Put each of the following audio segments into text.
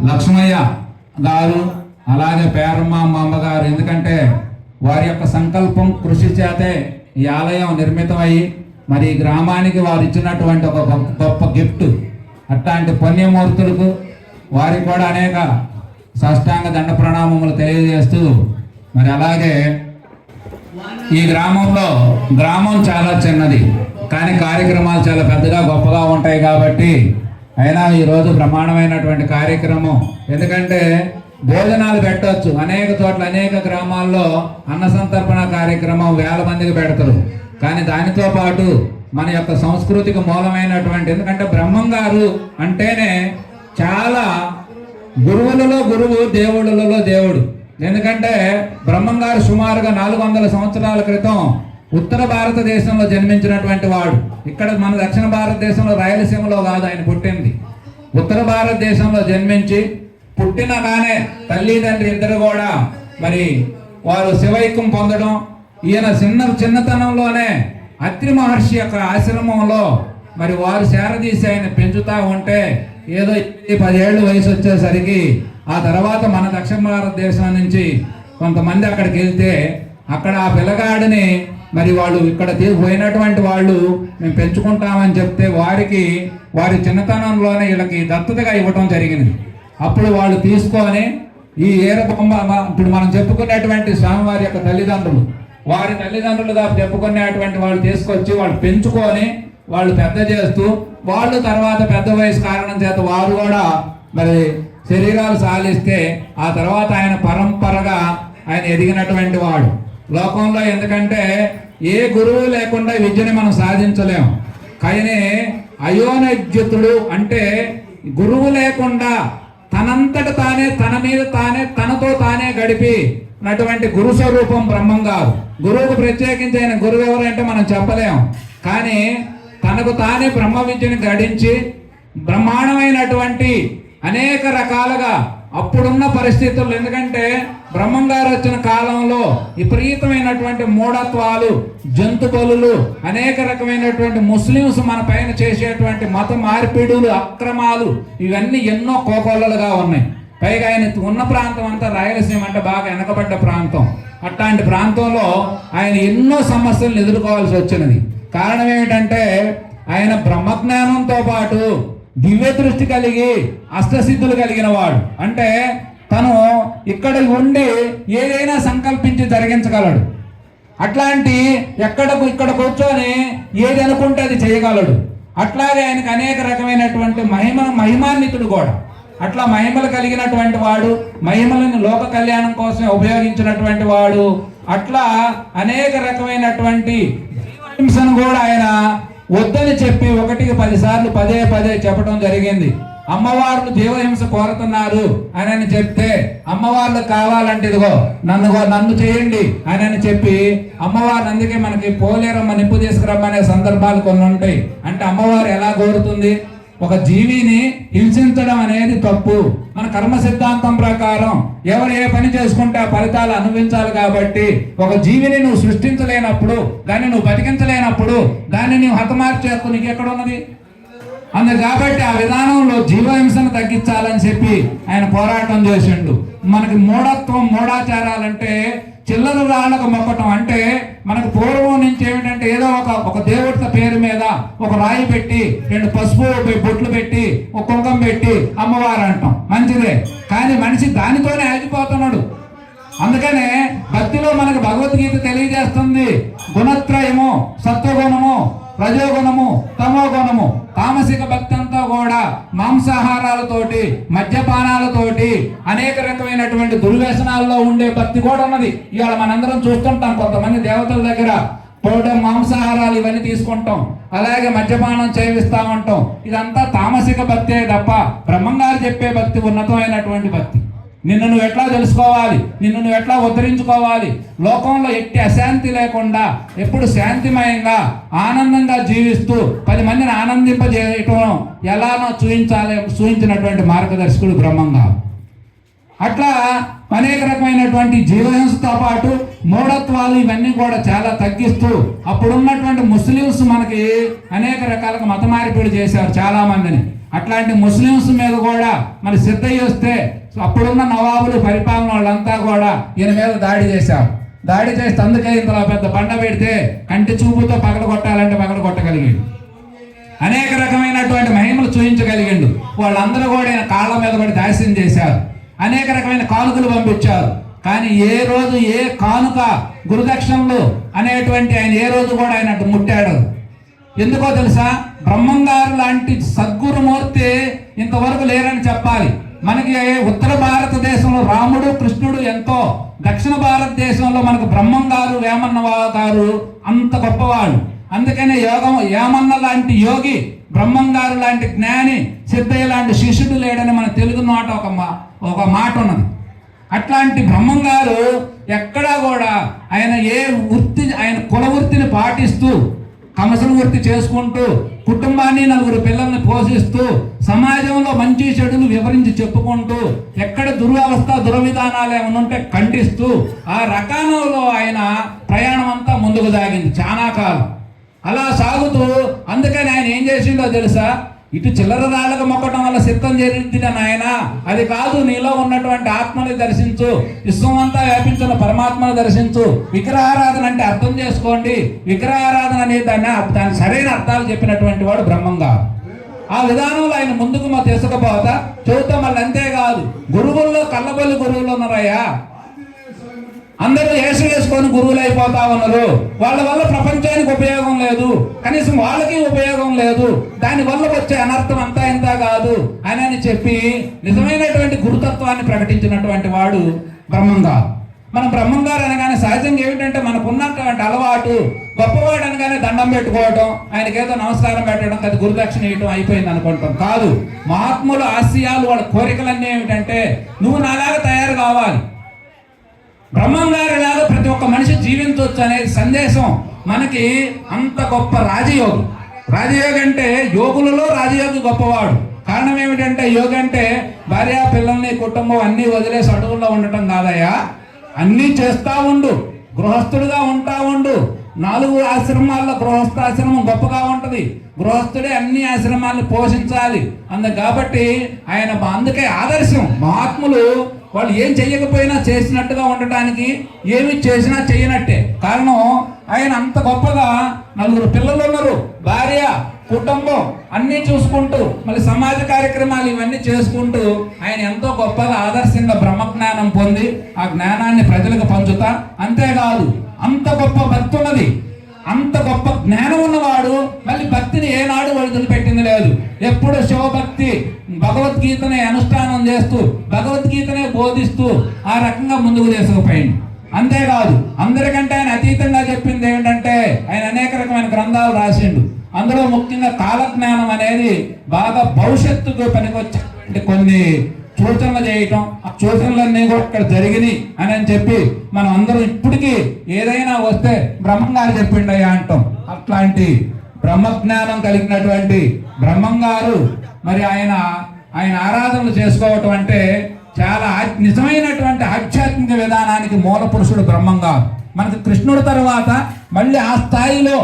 లక్ష్మయ్య గారు అలాగే పేరమ్మ అమ్మగారు, ఎందుకంటే వారి యొక్క సంకల్పం కృషి చేతే ఈ ఆలయం నిర్మితమయ్యి మరి గ్రామానికి వారు ఇచ్చినటువంటి ఒక గొప్ప గిఫ్ట్. అట్లాంటి పుణ్యమూర్తులకు వారికి కూడా అనేక సాష్టాంగ దండ ప్రణామములు తెలియజేస్తూ, మరి అలాగే ఈ గ్రామం చాలా చిన్నది కానీ కార్యక్రమాలు చాలా పెద్దగా గొప్పగా ఉంటాయి కాబట్టి అయినా ఈరోజు బ్రహ్మాండమైనటువంటి కార్యక్రమం. ఎందుకంటే భోజనాలు పెట్టవచ్చు, అనేక చోట్ల అనేక గ్రామాల్లో అన్న సంతర్పణ కార్యక్రమం వేల మందికి పెడతారు. కానీ దానితో పాటు మన యొక్క సంస్కృతికి మూలమైనటువంటి, ఎందుకంటే బ్రహ్మం గారు అంటేనే చాలా గురువులలో గురువు, దేవుళ్ళలో దేవుడు. ఎందుకంటే బ్రహ్మం గారు సుమారుగా 400 సంవత్సరాల క్రితం ఉత్తర భారతదేశంలో జన్మించినటువంటి వాడు. ఇక్కడ మన దక్షిణ భారతదేశంలో రాయలసీమలో కాదు ఆయన పుట్టింది. ఉత్తర భారతదేశంలో జన్మించి పుట్టినగానే తల్లిదండ్రి ఇద్దరు కూడా మరి వారు శివైక్యం పొందడం, ఈయన చిన్నతనంలోనే అత్రి మహర్షి యొక్క ఆశ్రమంలో మరి వారు శారదీసి ఆయన పెంచుతా ఉంటే ఏదో 10 ఏళ్ళు వయసు వచ్చేసరికి ఆ తర్వాత మన దక్షిణ భారతదేశం నుంచి కొంతమంది అక్కడికి వెళ్తే అక్కడ ఆ పిల్లగాడిని మరి వాళ్ళు ఇక్కడ పోయినటువంటి వాళ్ళు మేము పెంచుకుంటామని చెప్తే వారి చిన్నతనంలోనే వీళ్ళకి దత్తతగా ఇవ్వటం జరిగింది. అప్పుడు వాళ్ళు తీసుకొని ఈ ఏరబొమ్మ, ఇప్పుడు మనం చెప్పుకునేటువంటి స్వామివారి యొక్క తల్లిదండ్రులు, వారి తల్లిదండ్రులుగా చెప్పుకునేటువంటి వాళ్ళు తీసుకొచ్చి వాళ్ళు పెంచుకొని వాళ్ళు పెద్ద చేస్తూ, వాళ్ళు తర్వాత పెద్ద వయసు కారణం చేత వారు కూడా మరి శరీరాలు సాలిస్తే ఆ తర్వాత ఆయన పరంపరగా ఆయన ఎదిగినటువంటి వాడు లోకంలో. ఎందుకంటే ఏ గురువు లేకుండా విద్యని మనం సాధించలేము. కానీ అయోనజ్యుతుడు అంటే గురువు లేకుండా తనంతట తానే తన మీద తానే తనతో తానే గడిపినటువంటి గురు స్వరూపం బ్రహ్మం గారు. గురువుకు ప్రత్యేకించి ఆయన గురువు ఎవరంటే మనం చెప్పలేము. కానీ తనకు తానే బ్రహ్మ విద్యను గడించి బ్రహ్మాండమైనటువంటి అనేక రకాలుగా అప్పుడున్న పరిస్థితులు, ఎందుకంటే బ్రహ్మం గారు వచ్చిన కాలంలో విపరీతమైనటువంటి మూఢత్వాలు, జంతు బలులు, అనేక రకమైనటువంటి ముస్లిమ్స్ మన పైన చేసేటువంటి మత మార్పిడులు, అక్రమాలు, ఇవన్నీ ఎన్నో కోకొల్లలుగా ఉన్నాయి. పైగా ఆయన ఉన్న ప్రాంతం అంతా రాయలసీమ అంటే బాగా వెనకబడ్డ ప్రాంతం. అట్లాంటి ప్రాంతంలో ఆయన ఎన్నో సమస్యలను ఎదుర్కోవాల్సి వచ్చినది. కారణం ఏమిటంటే ఆయన బ్రహ్మజ్ఞానంతో పాటు దివ్య దృష్టి కలిగి అష్టసిద్ధులు కలిగిన వాడు. అంటే తను ఇక్కడ ఉండి ఏదైనా సంకల్పించి జరిగించగలడు. అట్లాంటి ఇక్కడ కూర్చొని ఏది అనుకుంటే అది చేయగలడు. అట్లాగే ఆయనకు అనేక రకమైనటువంటి మహిమాన్వితుడు కూడా. అట్లా మహిమలు కలిగినటువంటి వాడు, మహిమలను లోక కళ్యాణం కోసం ఉపయోగించినటువంటి వాడు. అట్లా అనేక రకమైనటువంటి హింసను కూడా ఆయన వద్దని చెప్పి 1కి 10 సార్లు పదే చెప్పడం జరిగింది. అమ్మవార్లు జీవహింస కోరుతున్నారు అని చెప్తే అమ్మవార్లు కావాలంటే ఇదిగో నన్ను చేయండి అని చెప్పి అమ్మవారు, అందుకే మనకి పోలేరమ్మ నిప్పు తీసుకురమ్మనే సందర్భాలు కొన్ని ఉంటాయి. అంటే అమ్మవారు ఎలా కోరుతుంది? ఒక జీవిని హింసించడం అనేది తప్పు. మన కర్మ సిద్ధాంతం ప్రకారం ఎవరు ఏ పని చేసుకుంటే ఆ ఫలితాలు అనుభవించాలి. కాబట్టి ఒక జీవిని నువ్వు సృష్టించలేనప్పుడు, దాన్ని నువ్వు బతికించలేనప్పుడు, దాన్ని నువ్వు హతమార్చేస్తూ నీకు ఎక్కడ ఉన్నది? కాబట్టి ఆ విధానంలో జీవహింసను తగ్గించాలని చెప్పి ఆయన పోరాటం చేసిండు. మనకి మూఢత్వం, మూఢాచారాలంటే చిల్లర రాళ్ళకు మొక్కటం. అంటే మనకు పూర్వం నుంచి ఏమిటంటే ఏదో ఒక దేవుడి పేరు మీద ఒక రాయి పెట్టి 2 పసుపు బొట్లు పెట్టి ఒక కుంకం పెట్టి అమ్మవారు అంటాం, మంచిదే. కానీ మనిషి దానితోనే ఆగిపోతున్నాడు. అందుకనే భక్తిలో మనకు భగవద్గీత తెలియజేస్తుంది, గుణత్రయము, సత్వగుణము, రజోగుణము, తమో గుణము. తామసిక భక్తి అంతా కూడా మాంసాహారాలతోటి, మద్యపానాలతోటి, అనేక రకమైనటువంటి దుర్వ్యసనాల్లో ఉండే భక్తి కూడా ఉన్నది. ఇవాళ మనందరం చూస్తుంటాం, కొంతమంది దేవతల దగ్గర మాంసాహారాలు ఇవన్నీ తీసుకుంటాం, అలాగే మద్యపానం చేయిస్తా ఉంటాం. ఇదంతా తామసిక భక్తే తప్ప బ్రహ్మం గారు చెప్పే భక్తి ఉన్నతమైనటువంటి భక్తి. నిన్ను నువ్వు ఎట్లా తెలుసుకోవాలి, నిన్ను నువ్వు ఎట్లా ఉద్ధరించుకోవాలి, లోకంలో ఎట్టి అశాంతి లేకుండా ఎప్పుడు శాంతిమయంగా ఆనందంగా జీవిస్తూ 10 మందిని ఆనందింపజేయటం ఎలానో చూపించినటువంటి మార్గదర్శకుడు బ్రహ్మంగా. అట్లా అనేక రకమైనటువంటి జీవహింసతో పాటు మూఢత్వాలు ఇవన్నీ కూడా చాలా తగ్గిస్తూ, అప్పుడున్నటువంటి ముస్లిమ్స్ మనకి అనేక రకాలుగా మత మార్పిడి చేశారు చాలా మందిని. అట్లాంటి ముస్లిమ్స్ మీద కూడా మరి సిద్ధయ్య వస్తే అప్పుడున్న నవాబులు పరిపాలన వాళ్ళంతా కూడా ఈయన మీద దాడి చేశారు. దాడి చేస్తే అందుకే ఇంతలో పెద్ద బండ పెడితే కంటి చూపుతో పగల కొట్టాలంటే పగల కొట్టగలిగాడు. అనేక రకమైనటువంటి మహిమలు చూపించగలిగిండు. వాళ్ళందరూ కూడా ఆయన కాళ్ళ మీద కూడా దాస్యం చేశారు. అనేక రకమైన కానుకలు పంపించారు. కానీ ఏ రోజు ఏ కానుక గురుదక్షిణలు అనేటువంటి ఆయన ఏ రోజు కూడా ఆయన ముట్టాడు. ఎందుకో తెలుసా? బ్రహ్మంగారు లాంటి సద్గురుమూర్తి ఇంతవరకు లేరని చెప్పాలి. మనకి ఉత్తర భారతదేశంలో రాముడు కృష్ణుడు ఎంతో, దక్షిణ భారతదేశంలో మనకు బ్రహ్మంగారు వేమన్న గారు అంత గొప్పవాళ్ళు. అందుకనే యామన్న లాంటి యోగి, బ్రహ్మంగారు లాంటి జ్ఞాని, సిద్ధయ్య లాంటి శిష్యుడు లేడని మన తెలుగు నాట ఒక మాట ఉన్నది. అట్లాంటి బ్రహ్మంగారు ఎక్కడా కూడా ఆయన ఆయన కుల వృత్తిని పాటిస్తూ కమసల వృత్తి చేసుకుంటూ కుటుంబాన్ని నలుగురు పిల్లల్ని పోషిస్తూ సమాజంలో మంచి చెడులు వివరించి చెప్పుకుంటూ ఎక్కడ దురవస్థ దుర్విధానాలు ఏమైనా ఉంటే ఖండిస్తూ ఆ రకాలలో ఆయన ప్రయాణం అంతా ముందుకు సాగింది చాలా కాలం. అలా సాగుతూ అందుకని ఆయన ఏం చేసిండో తెలుసా? ఇటు చిల్లర రాళ్ళకు మొక్కటం వల్ల సిద్ధం జరిగింది నాయన, అది కాదు, నీలో ఉన్నటువంటి ఆత్మని దర్శించు, విశ్వమంతా వ్యాపించిన పరమాత్మను దర్శించు. విగ్రహారాధన అంటే అర్థం చేసుకోండి. విగ్రహారాధన అనే దాని సరైన అర్థాలు చెప్పినటువంటి వాడు బ్రహ్మంగారు. ఆ విధానంలో ఆయన ముందుకు తీసుకుపోతా చెబుతా. మళ్ళీ అంతేకాదు, గురువుల్లో కళ్ళబొల్లి గురువులు ఉన్నారయ్యా. అందరూ ఏసు వేసుకొని గురువులు అయిపోతా ఉన్నారు. వాళ్ళ వల్ల ప్రపంచానికి ఉపయోగం లేదు, కనీసం వాళ్ళకి ఉపయోగం లేదు. దాని వల్ల వచ్చే అనర్థం అంతా ఇంత కాదు అని చెప్పి నిజమైనటువంటి గురుతత్వాన్ని ప్రకటించినటువంటి వాడు బ్రహ్మంగారు. మన బ్రహ్మంగారు అనగానే సహజంగా ఏమిటంటే మనకున్నటువంటి అలవాటు, గొప్పవాడు అనగానే దండం పెట్టుకోవడం, ఆయనకేదో నమస్కారం పెట్టడం, అది గురుదక్షిణ ఇవ్వడం అయిపోయింది అనుకుంటాం. కాదు, మహాత్ముల ఆశయాలు, వాళ్ళ కోరికలన్నీ ఏమిటంటే నువ్వు నాలాగా తయారు కావాలి, బ్రహ్మంగారి లాగా ప్రతి ఒక్క మనిషి జీవించవచ్చు అనే సందేశం మనకి. అంత గొప్ప రాజయోగి. రాజయోగి అంటే యోగులలో రాజయోగి గొప్పవాడు. కారణం ఏమిటంటే యోగి అంటే భార్య పిల్లల్ని కుటుంబం అన్నీ వదిలేసి అడవుల్లో ఉండటం కాదయ్యా. అన్నీ చేస్తా ఉండు, గృహస్థుడిగా ఉంటా ఉండు. 4 ఆశ్రమాల్లో గృహస్థాశ్రమం గొప్పగా ఉంటది. గృహస్థుడే అన్ని ఆశ్రమాలను పోషించాలి. కాబట్టి ఆయన అందుకే ఆదర్శం. మహాత్ములు వాళ్ళు ఏం చెయ్యకపోయినా చేసినట్టుగా ఉండటానికి, ఏమి చేసినా చెయ్యనట్టే. కారణం ఆయన అంత గొప్పగా 4 పిల్లలు ఉన్నారు, భార్య కుటుంబం అన్నీ చూసుకుంటూ మళ్ళీ సమాజ కార్యక్రమాలు ఇవన్నీ చేసుకుంటూ ఆయన ఎంతో గొప్పగా ఆదర్శంగా బ్రహ్మజ్ఞానం పొంది ఆ జ్ఞానాన్ని ప్రజలకు పంచుతా. అంతేకాదు, అంత గొప్ప భక్తి ఉన్నది, అంత గొప్ప జ్ఞానం ఉన్నవాడు మళ్ళీ భక్తిని ఏనాడు వదిలిపెట్టింది లేదు. ఎప్పుడు శివభక్తి, భగవద్గీతనే అనుష్ఠానం చేస్తూ భగవద్గీతనే బోధిస్తూ ఆ రకంగా ముందుకు తీసుకుపోయింది. అంతేకాదు, అందరికంటే ఆయన అతీతంగా చెప్పింది ఏంటంటే ఆయన అనేక రకమైన గ్రంథాలు రాసిండు. అందులో ముఖ్యంగా కాలజ్ఞానం అనేది బాగా భవిష్యత్తుకు పనికొచ్చే కొన్ని సూచనలు చేయటం, ఆ సూచనలన్నీ కూడా ఇక్కడ జరిగినాయి అని చెప్పి మనం అందరం ఇప్పటికీ ఏదైనా వస్తే బ్రహ్మంగారు చెప్పిండయ్యా అంటాం. అట్లాంటి బ్రహ్మజ్ఞానం కలిగినటువంటి బ్రహ్మంగారు మరి ఆయన ఆరాధనలు చేసుకోవటం అంటే చాలా నిజమైనటువంటి ఆధ్యాత్మిక విధానానికి మూల పురుషుడు బ్రహ్మంగారు. మనకి కృష్ణుడి తర్వాత మళ్ళీ ఆ స్థాయిలో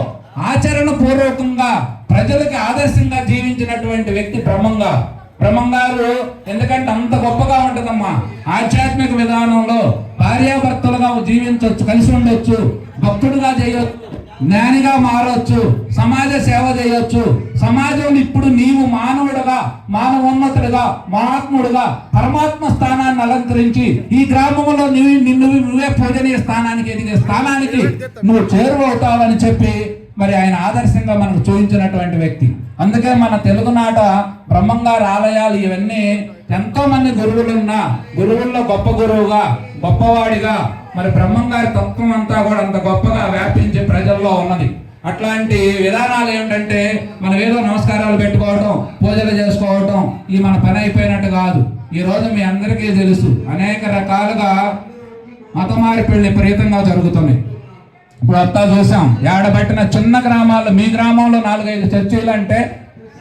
ఆచరణ పూర్వకంగా ప్రజలకి ఆదర్శంగా జీవించినటువంటి వ్యక్తి బ్రహ్మంగారు. బ్రహ్మంగారు ఎందుకంటే అంత గొప్పగా ఉంటుందమ్మా. ఆధ్యాత్మిక విధానంలో భార్యాభర్తలుగా జీవించవచ్చు, కలిసి ఉండొచ్చు, భక్తుడుగా చేయొచ్చు, జ్ఞానిగా మారవచ్చు, సమాజ సేవ చేయొచ్చు. సమాజంలో ఇప్పుడు నీవు మానవుడుగా, మానవోన్నతుడుగా, మహాత్ముడుగా పరమాత్మ స్థానాన్ని అలంకరించి ఈ గ్రామంలో నువ్వే పూజనీయ స్థానానికి, ఎదిగే స్థానానికి నువ్వు చేరువవుతావని చెప్పి మరి ఆయన ఆదర్శంగా మనకు చూపించినటువంటి వ్యక్తి. అందుకే మన తెలుగునాట బ్రహ్మంగారి ఆలయాలు ఇవన్నీ ఎంతో మంది గురువులున్నా గురువుల్లో గొప్ప గురువుగా, గొప్పవాడిగా మరి బ్రహ్మంగారి తత్వం అంతా కూడా అంత గొప్పగా వ్యాపించి ప్రజల్లో ఉన్నది. అట్లాంటి విధానాలు ఏమిటంటే మనం ఏదో నమస్కారాలు పెట్టుకోవటం, పూజలు చేసుకోవటం ఈ మన పని అయిపోయినట్టు కాదు. ఈ రోజు మీ అందరికీ తెలుసు అనేక రకాలుగా మతమార్పిళ్ళు విపరీతంగా జరుగుతున్నాయి. ఇప్పుడు అంతా చూసాం, ఏడబట్టిన చిన్న గ్రామాల్లో, మీ గ్రామంలో 4-5 చర్చీలు అంటే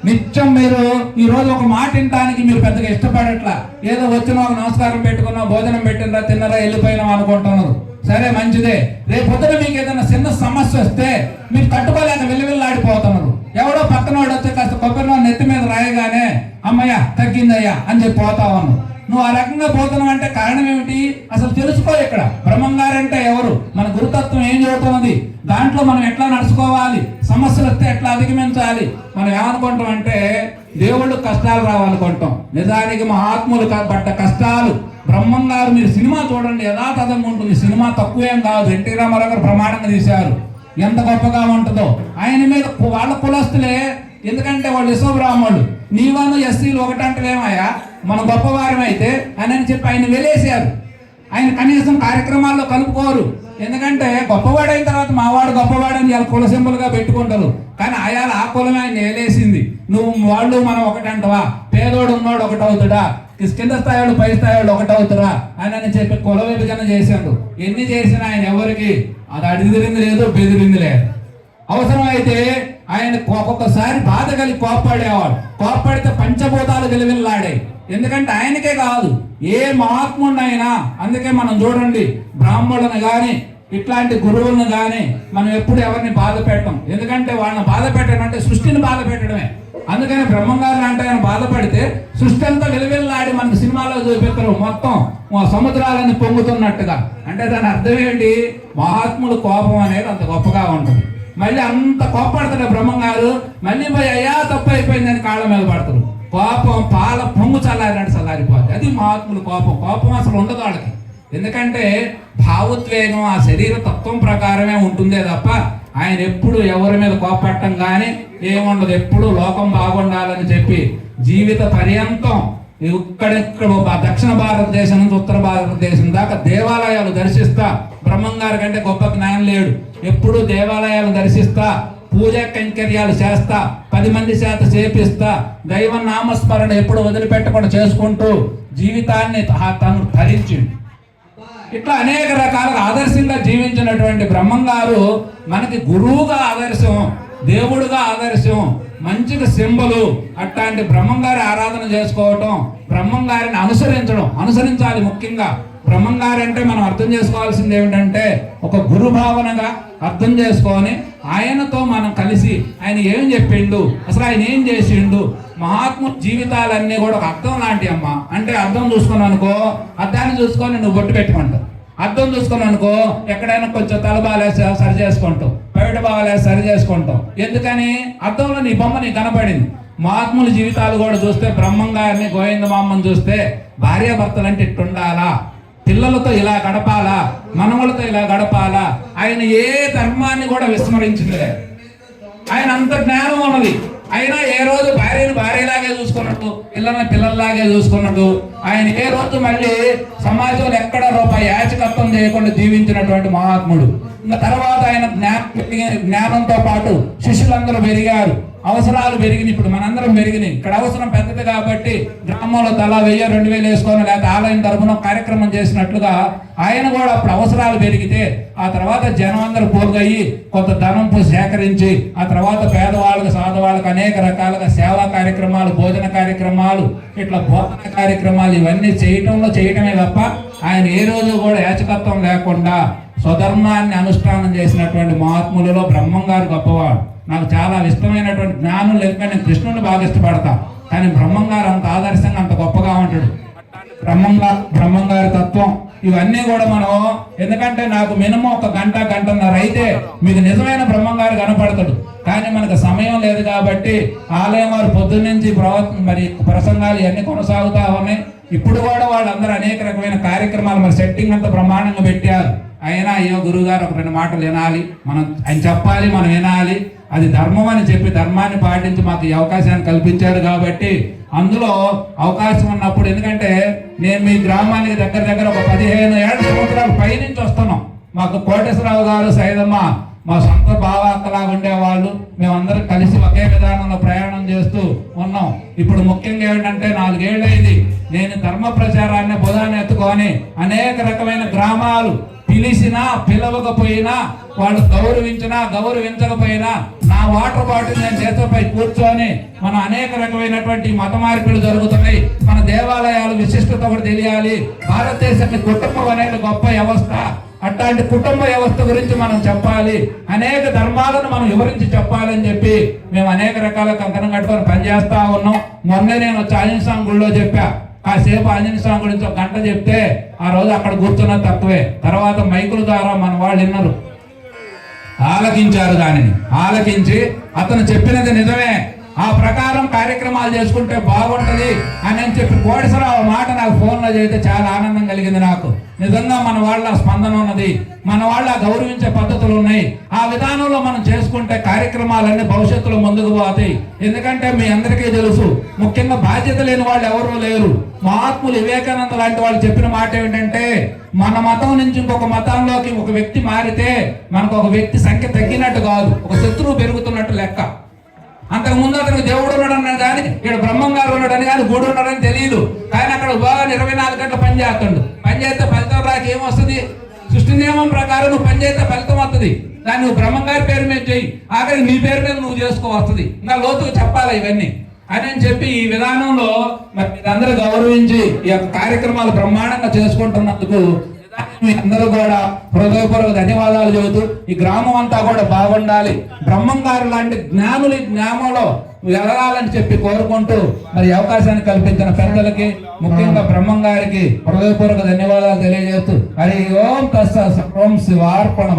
నిత్యం మీరు ఈ రోజు ఒక మాట వినడానికి మీరు పెద్దగా ఇష్టపడట్లా. ఏదో వచ్చిన ఒక నమస్కారం పెట్టుకున్నా, భోజనం పెట్టినరా, తిన్నరా, వెళ్ళిపోయినాం అనుకుంటున్నారు. సరే, మంచిదే. రేపు పొద్దున మీకు ఏదైనా చిన్న సమస్య వస్తే మీరు తట్టుకోలేక వెళ్ళిళ్ళాడిపోతున్నారు. ఎవడో పక్కన వాడు వచ్చి కాస్త కొబ్బరి నూనె నెత్తి మీద రాయగానే అమ్మయ్య తగ్గిందయ్యా అని చెప్పి పోతా ఉన్నావు. నువ్వు ఆ రకంగా పోతున్నావు అంటే కారణం ఏమిటి? అసలు తెలుసుకో. ఇక్కడ బ్రహ్మంగారంటే ఎవరు, మన గురుతత్వం ఏం చెబుతున్నది, దాంట్లో మనం ఎట్లా నడుచుకోవాలి, సమస్యలు వస్తే ఎట్లా అధిగమించాలి. మనం ఏమనుకుంటాం అంటే దేవుళ్ళు కష్టాలు రావాలనుకుంటాం. నిజానికి మహాత్ములు పడ్డ కష్టాలు బ్రహ్మంగారు, మీరు సినిమా చూడండి యథాతథంగా ఉంటుంది. సినిమా తక్కువేం కాదు. ఎన్టీ రామారావు గారు ప్రమాణంగా తీశారు. ఎంత గొప్పగా ఉంటుందో. ఆయన మీద వాళ్ళ కులస్తులే, ఎందుకంటే వాళ్ళు యశోబ్రాహ్మణులు. నీవాను ఎస్సీలు ఒకటంటలేమయ్యా, మన గొప్పవారమైతే అని చెప్పి ఆయన వెలేశారు. ఆయన కనీసం కార్యక్రమాల్లో కలుపుకోరు. ఎందుకంటే గొప్పవాడైన తర్వాత మావాడు గొప్పవాడని ఇలా కుల సింబల్గా పెట్టుకుంటారు. కానీ ఆయాల ఆ కులమే ఆయన వేలేసింది. నువ్వు వాళ్ళు మనం ఒకటంటవా, పేదోడు ఉన్నోడు ఒకటవుతుడా, కింద స్థాయి వాళ్ళు పై స్థాయి వాళ్ళు ఒకటవుతురా అని చెప్పి కుల విభజన చేశాడు. ఎన్ని చేసినా ఆయన ఎవరికి అది అడిగిరింది లేదు, బెదిరింది లేదు. అవసరమైతే ఆయన ఒక్కొక్కసారి బాధ కలిగి కోప్పడేవాడు. కోప్పడితే పంచభూతాలు విలువిల్లాడాయి. ఎందుకంటే ఆయనకే కాదు, ఏ మహాత్ముడినైనా. అందుకే మనం చూడండి, బ్రాహ్మణులను కానీ ఇట్లాంటి గురువులను కానీ మనం ఎప్పుడు ఎవరిని బాధ పెట్టం. ఎందుకంటే వాళ్ళని బాధ పెట్టడం అంటే సృష్టిని బాధ పెట్టడమే. అందుకని బ్రహ్మంగారు అంటే ఆయన బాధపడితే సృష్టి అంతా విలువిల్లాడి మనకు సినిమాలో చూపిస్తారు. మొత్తం సముద్రాలన్నీ పొంగుతున్నట్టుగా. అంటే దాని అర్థం ఏంటి? మహాత్ముడు కోపం అనేది అంత గొప్పగా ఉంటుంది. మళ్ళీ అంత కోపడతాడు బ్రహ్మంగారు, మళ్ళీ పోయి అయ్యా తప్పు అయిపోయిందని కాళ్ళ మీద పడతారు. కోపం పాల పొంగు చల్లారినట్టు చల్లారిపోద్ది. అది మహాత్ముల కోపం. కోపం అసలు ఉండదు వాళ్ళకి. ఎందుకంటే భావోద్వేగం ఆ శరీర తత్వం ప్రకారమే ఉంటుందే తప్ప ఆయన ఎప్పుడు ఎవరి మీద కోపట్టం కానీ ఏముండదు. ఎప్పుడు లోకం బాగుండాలని చెప్పి జీవిత పర్యంతం ఇక్కడెక్కడ దక్షిణ భారతదేశం నుంచి ఉత్తర భారతదేశం దాకా దేవాలయాలు దర్శిస్తా. బ్రహ్మంగారి కంటే గొప్ప జ్ఞానం లేడు. ఎప్పుడు దేవాలయాలు దర్శిస్తా, పూజా కైంకర్యాలు చేస్తా, 10 మంది చేత చేపిస్తా, దైవ నామస్మరణ ఎప్పుడు వదిలిపెట్టకుండా చేసుకుంటూ జీవితాన్ని తను ధరించింది. ఇట్లా అనేక రకాలుగా ఆదర్శంగా జీవించినటువంటి బ్రహ్మంగారు మనకి గురువుగా ఆదర్శం, దేవుడుగా ఆదర్శం, మంచిగా సింబలు. అట్లాంటి బ్రహ్మంగారి ఆరాధన చేసుకోవటం, బ్రహ్మంగారిని అనుసరించాలి. ముఖ్యంగా బ్రహ్మంగారు అంటే మనం అర్థం చేసుకోవాల్సింది ఏమిటంటే ఒక గురు భావనగా అర్థం చేసుకొని ఆయనతో మనం కలిసి ఆయన ఏం చెప్పిండు, అసలు ఆయన ఏం చేసిండు. మహాత్మ జీవితాలన్నీ కూడా ఒక అర్థం లాంటి అమ్మ. అంటే అర్థం చూసుకున్నాను అనుకో, అర్థాన్ని చూసుకొని నువ్వు బొట్టు పెట్టుకుంటావు. అర్థం చూసుకున్నాను అనుకో, ఎక్కడైనా కొంచెం తల బాగాలేసి సరి చేసుకుంటావు, బయట బాగాలేసి సరి చేసుకుంటావు. ఎందుకని? అర్థంలో నీ బొమ్మ నీకు కనపడింది. మహాత్ముల జీవితాలు కూడా చూస్తే, బ్రహ్మంగారిని గోవిందమామ్మని చూస్తే భార్యాభర్తలు అంటే ఇట్టుండాలా, పిల్లలతో ఇలా గడపాలా, మనవలతో ఇలా గడపాలా. ఆయన ఏ ధర్మాన్ని కూడా విస్మరించింది. ఆయన అంత జ్ఞానం ఉన్నది. అయినా ఏ రోజు భార్యను భార్యలాగే చూసుకున్నట్టు, పిల్లల్ని పిల్లల్లాగే చూసుకున్నట్టు, ఆయన ఏ రోజు మళ్ళీ సమాజంలో ఎక్కడ రూపాయి యాచకత్వం చేయకుండా జీవించినటువంటి మహాత్ముడు. ఇంకా తర్వాత ఆయన జ్ఞానంతో పాటు శిష్యులందరూ పెరిగారు, అవసరాలు పెరిగినాయి. ఇప్పుడు మనందరం పెరిగినాయి. ఇక్కడ అవసరం పెద్దది కాబట్టి గ్రామంలో తలా 1000-2000 వేసుకొని లేకపోతే ఆలయం తరపున కార్యక్రమం చేసినట్లుగా ఆయన కూడా అప్పుడు అవసరాలు పెరిగితే ఆ తర్వాత జనం అందరూ పోగయ్యి కొంత ధనం సేకరించి ఆ తర్వాత పేదవాళ్ళకి సాధవాళ్ళకి అనేక రకాలుగా సేవా కార్యక్రమాలు, భోజన కార్యక్రమాలు, ఇట్లా బోధన కార్యక్రమాలు ఇవన్నీ చేయటమే తప్ప ఆయన ఏ రోజు కూడా యాచకత్వం లేకుండా స్వధర్మాన్ని అనుష్ఠానం చేసినటువంటి మహాత్ములలో బ్రహ్మంగారు గొప్పవాడు. నాకు చాలా ఇష్టమైనటువంటి జ్ఞానం లేక నేను కృష్ణుని బాగా ఇష్టపడతా. కానీ బ్రహ్మంగారు అంత ఆదర్శంగా అంత గొప్పగా ఉంటాడు. బ్రహ్మంగారి తత్వం ఇవన్నీ కూడా మనం, ఎందుకంటే నాకు మినిమం 1 గంటన్నర అయితే మీకు నిజమైన బ్రహ్మంగారు కనపడతాడు. కానీ మనకు సమయం లేదు కాబట్టి ఆలయం వారు పొద్దున్నుంచి మరి ప్రసంగాలు ఇవన్నీ కొనసాగుతా ఉన్నాయి. ఇప్పుడు కూడా వాళ్ళందరూ అనేక రకమైన కార్యక్రమాలు మరి సెట్టింగ్ అంతా బ్రహ్మాండంగా పెట్టారు. అయినా అయ్యో గురువుగారు ఒక 2 మాటలు వినాలి, మనం ఆయన చెప్పాలి, మనం వినాలి. అది ధర్మం అని చెప్పి ధర్మాన్ని పాటించి మాకు ఈ అవకాశాన్ని కల్పించారు. కాబట్టి అందులో అవకాశం ఉన్నప్పుడు, ఎందుకంటే నేను మీ గ్రామానికి దగ్గర ఒక 15 ఏళ్ల సంవత్సరాల పైనుంచి వస్తున్నాం. మాకు కోటేశ్వరరావు గారు, సైదమ్మ మా సొంత భావాక్కలాగా ఉండేవాళ్ళు. మేమందరం కలిసి ఒకే విధానంలో ప్రయాణం చేస్తూ ఉన్నాం. ఇప్పుడు ముఖ్యంగా ఏమిటంటే 4 ఏళ్ళైంది నేను ధర్మ ప్రచారాన్ని బుధాన్ని ఎత్తుకొని అనేక రకమైన గ్రామాలు పిలిచినా పిలవకపోయినా, వాళ్ళు గౌరవించకపోయినా నా వాటర్ బాటిల్ నేను చేతపై కూర్చొని మనం అనేక రకమైనటువంటి మత మార్పులు జరుగుతున్నాయి. మన దేవాలయాలు విశిష్టత కూడా తెలియాలి. భారతదేశానికి కుటుంబం అనేది గొప్ప వ్యవస్థ అట్లాంటి కుటుంబ వ్యవస్థ గురించి మనం చెప్పాలి, అనేక ధర్మాలను మనం వివరించి చెప్పాలని చెప్పి మేము అనేక రకాల కంకణం కట్టుకొని పనిచేస్తా ఉన్నాం. మొన్నే నేను ఆంజనేయ స్వామి గుడిలో చెప్పా, కాసేపు ఆంజనేయ స్వామి గురించి ఒక గంట చెప్తే ఆ రోజు అక్కడ కూర్చున్న తక్కువే, తర్వాత మైకుల ద్వారా మన వాళ్ళు విన్నారు, ఆలకించారు. దానిని ఆలకించి అతను చెప్పినది నిజమే, ఆ ప్రకారం కార్యక్రమాలు చేసుకుంటే బాగుంటది అని చెప్పి కోటేశ్వరరావు మాట నాకు ఫోన్లో చేస్తే చాలా ఆనందం కలిగింది నాకు. నిజంగా మన వాళ్ళ స్పందన ఉన్నది, మన వాళ్ళ గౌరవించే పద్ధతులు ఉన్నాయి. ఆ విధానంలో మనం చేసుకుంటే కార్యక్రమాలన్నీ భవిష్యత్తులో ముందుకు పోతాయి. ఎందుకంటే మీ అందరికీ తెలుసు, ముఖ్యంగా బాధ్యత లేని వాళ్ళు ఎవరూ లేరు. మహాత్ములు వివేకానంద లాంటి వాళ్ళు చెప్పిన మాట ఏమిటంటే, మన మతం నుంచి ఇంకొక మతంలోకి ఒక వ్యక్తి మారితే మనకు ఒక వ్యక్తి సంఖ్య తగ్గినట్టు కాదు, ఒక శత్రువు పెరుగుతున్నట్టు లెక్క. అంతకు ముందు అతనికి దేవుడు ఉన్నాడని కానీ, ఇక్కడ బ్రహ్మం గారు ఉన్నాడని కానీ, గుడి ఉన్నాడని తెలియదు. కానీ అక్కడ బాగా 24 గంటలు పని చేస్తాడు. పని చేస్తే ఫలితం రాక ఏమొస్తుంది? సృష్టి నియమం ప్రకారం నువ్వు పని చేస్తే ఫలితం వస్తుంది. దాన్ని నువ్వు బ్రహ్మం గారి పేరు మీద చెయ్యి, ఆఖరి నీ పేరు మీద నువ్వు చేసుకోవస్తుంది. ఇంకా లోతుగా చెప్పాలి ఇవన్నీ అని చెప్పి ఈ విధానంలో మరి మీరందరూ గౌరవించి ఈ యొక్క కార్యక్రమాలు బ్రహ్మాండంగా చేసుకుంటున్నందుకు మీ అందరూ కూడా హృదయపూర్వక ధన్యవాదాలు చెబుతూ, ఈ గ్రామం అంతా కూడా బాగుండాలి, బ్రహ్మం గారు లాంటి జ్ఞానులు జ్ఞానంలో ఎదగాలని చెప్పి కోరుకుంటూ మరి అవకాశాన్ని కల్పించిన పెద్దలకి, ముఖ్యంగా బ్రహ్మం గారికి హృదయపూర్వక ధన్యవాదాలు తెలియజేస్తూ, హరి ఓం తస్స సర్వం శివార్పణం.